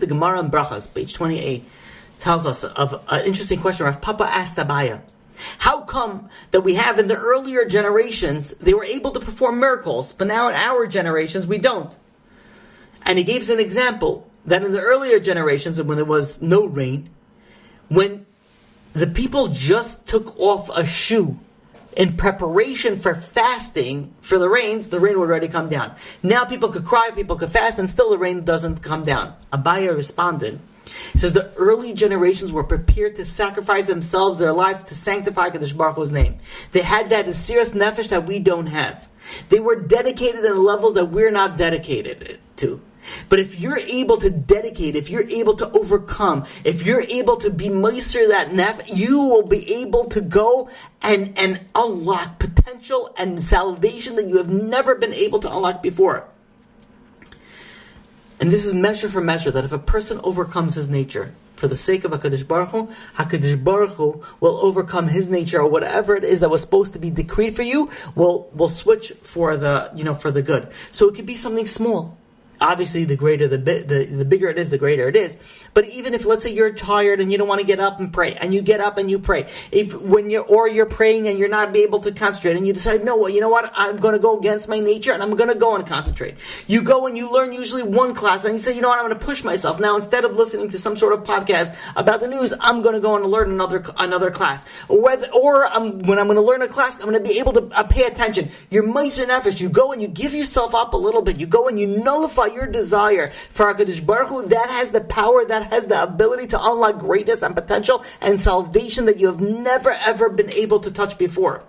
the Gemara in Brachas, page 28, tells us of an interesting question. Rav Papa asked Abaya, how come that we have in the earlier generations, they were able to perform miracles, but now in our generations, we don't? And he gives an example that in the earlier generations, when there was no rain, when the people just took off a shoe in preparation for fasting for the rain would already come down. Now people could cry, people could fast, and still the rain doesn't come down. Abaya responded, he says the early generations were prepared to sacrifice themselves, their lives, to sanctify Kadosh Baruch Hu's name. They had that serious nefesh that we don't have. They were dedicated in levels that we're not dedicated to. But if you're able to dedicate, if you're able to overcome, if you're able to be meiser that nef, you will be able to go and unlock potential and salvation that you have never been able to unlock before. And this is measure for measure, that if a person overcomes his nature for the sake of HaKadosh Baruch Hu will overcome his nature, or whatever it is that was supposed to be decreed for you, will switch for the good. So it could be something small. Obviously, the greater the bigger it is, the greater it is. But even if, let's say, you're tired and you don't want to get up and pray, and you get up and you pray, you're praying and you're not be able to concentrate, and you decide, no, you know what, I'm going to go against my nature and I'm going to go and concentrate. You go and you learn usually one class, and you say, you know what, I'm going to push myself now. Instead of listening to some sort of podcast about the news, I'm going to go and learn another class. When I'm going to learn a class, I'm going to be able to pay attention. Your meiser nefesh, you go and you give yourself up a little bit. You go and you nullify your desire for HaKadosh Baruch Hu. That has the power, that has the ability to unlock greatness and potential and salvation that you have never ever been able to touch before.